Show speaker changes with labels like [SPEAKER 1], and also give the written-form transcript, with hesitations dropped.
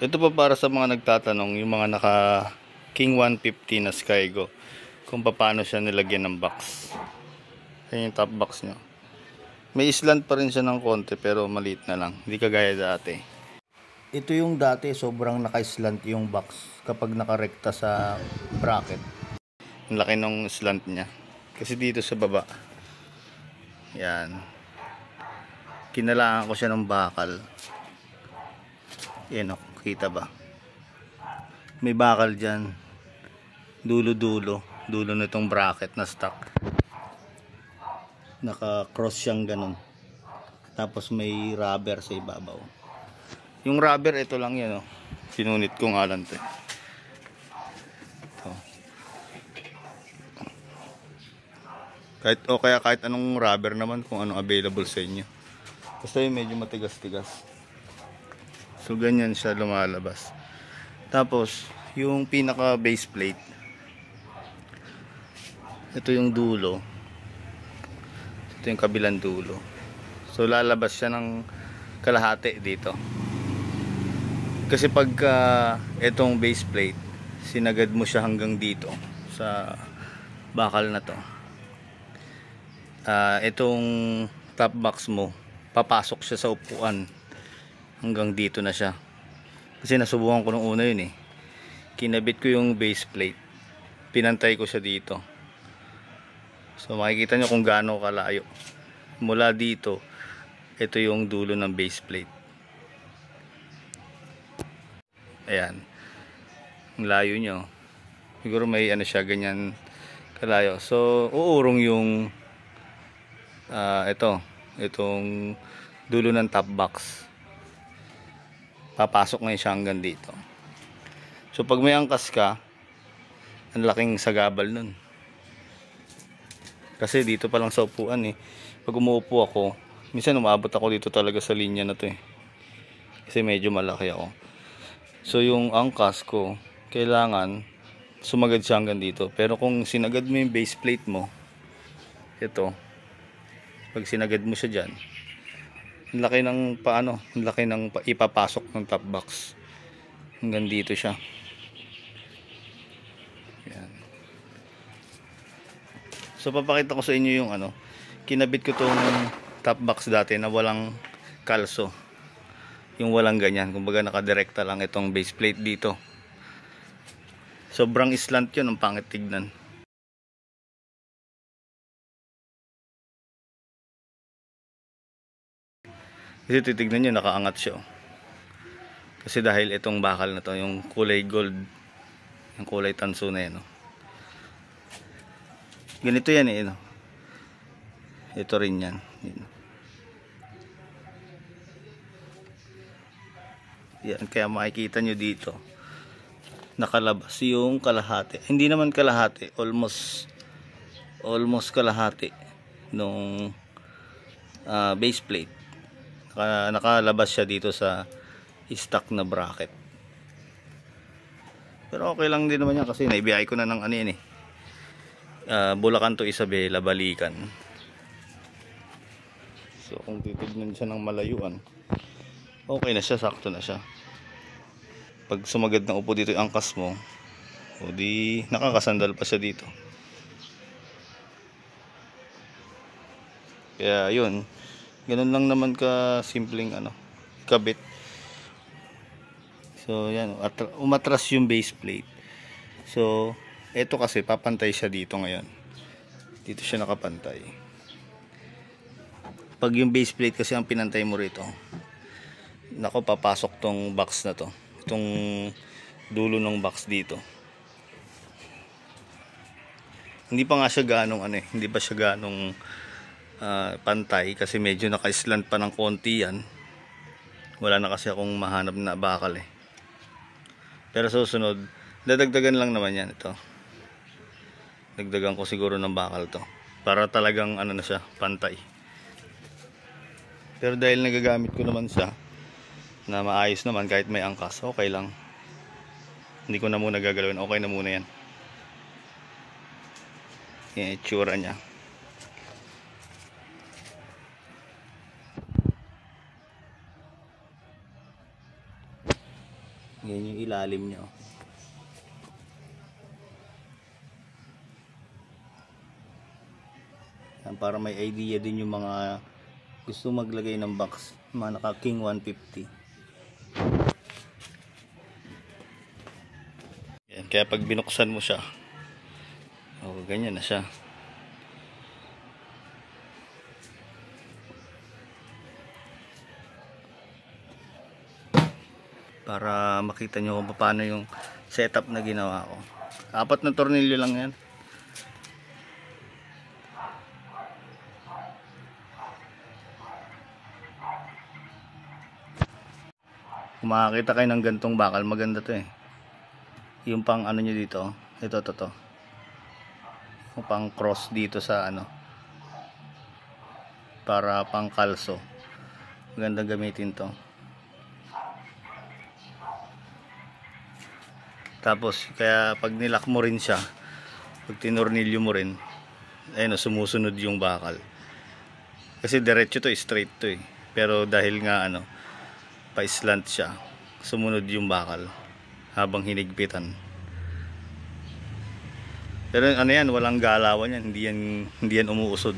[SPEAKER 1] Ito pa para sa mga nagtatanong, yung mga naka King 150 na Skygo, kung paano siya nilagyan ng box. Yan yung top box nyo. May slant pa rin siya ng konti pero maliit na lang, hindi kagaya dati. Ito yung dati, sobrang naka-slant yung box kapag nakarekta sa bracket. Ang laki ng slant niya. Kasi dito sa baba, yan, kinalangan ko siya ng bakal. Yan o, kita ba? May bakal dyan. Dulo nitong bracket na stock. Naka-cross siyang ganun. Tapos may rubber sa ibabaw. Yung rubber, ito lang yan o. Sinunit ko nga lang ito. Kahit anong rubber naman kung anong available sa inyo. Basta yung medyo matigas-tigas. So ganyan siya lumalabas. Tapos yung pinaka base plate, ito yung dulo, ito yung kabilang dulo. So lalabas siya ng kalahati dito. Kasi pagka itong base plate, sinagad mo siya hanggang dito sa bakal na to, itong top box mo, papasok siya sa upuan hanggang dito na siya. Kasi nasubukan ko nung una yun eh. Kinabit ko yung base plate, pinantay ko siya dito. So makikita nyo kung gaano kalayo mula dito. Ito yung dulo ng base plate. Ayan, ang layo nyo. Siguro may ano siya, ganyan kalayo. So uurong yung itong dulo ng top box, papasok ngayon siya hanggang dito. So pag may angkas ka, ang laking sagabal nun. Kasi dito pa lang sa upuan eh. Pag umuupo ako, minsan umabot ako dito talaga sa linya na to eh. Kasi medyo malaki ako. So yung angkas ko, kailangan sumagad siya hanggang dito. Pero kung sinagad mo yung base plate mo, ito, pag sinagad mo siya dyan, ang laki ng ang laki ng ipapasok ng top box. Hanggang dito siya. Yan. So papakita ko sa inyo yung kinabit ko tong top box dati na walang kalso. Yung walang ganyan, kumbaga nakadirekta lang itong base plate dito. Sobrang slant yun, ang pangit tignan. Kasi titignan nyo, nakaangat siya. Kasi dahil itong bakal na to, yung kulay gold, yung kulay tanso na yan. Ganito yan eh. Ito rin yan. Yan, kaya makikita nyo dito, nakalabas yung kalahati. Hindi naman kalahati, almost kalahati nung base plate. Nakalabas siya dito sa stock na bracket. Pero okay lang din naman yan kasi naibiyay ko na ng yan eh. Bulacan to Isabela, balikan. So kung titignan siya ng malayuan, okay na siya, sakto na siya. Pag sumagad ng upo dito yung angkas mo, o di nakakasandal pa siya dito. Kaya yun, ganun lang naman ka simpleng kabit. So yan, umatras yung base plate. So ito kasi papantay siya dito ngayon. Dito siya nakapantay. Pag yung base plate kasi ang pinantay mo rito, nako, papasok tong box na to, itong dulo ng box dito. Hindi pa nga siya ganong hindi pa siya ganong pantay kasi medyo naka-slant pa ng konti yan. Wala na kasi akong mahanap na bakal eh. Pero susunod, dadagdagan lang naman yan ito. Dagdagan ko siguro ng bakal to para talagang na siya, pantay. Pero dahil nagagamit ko naman siya na maayos naman kahit may angkas, okay lang. Hindi ko na muna gagalawin, okay na muna yan. Yan itsura niya. Yan yung ilalim niya. Yan, para may idea din yung mga gusto maglagay ng box, mga naka King 150. Yan, kaya pag binuksan mo siya, ganyan na siya. Para makita nyo kung paano yung setup na ginawa ko. 4 na tornilyo lang yan. Kung makakita kayo ng gantong bakal, maganda to eh. Yung pang ano nyo dito, ito. Yung pang cross dito sa ano, para pang kalso. Maganda gamitin to. Tapos kaya pag nilak mo rin siya, pag tinornilyo mo rin, ayun, sumusunod yung bakal. Kasi diretso to, straight to eh. Pero dahil nga ano, pa-slant siya, sumunod yung bakal habang hinigpitan. Pero ano yan, walang galawan yan, hindi yan umuusod.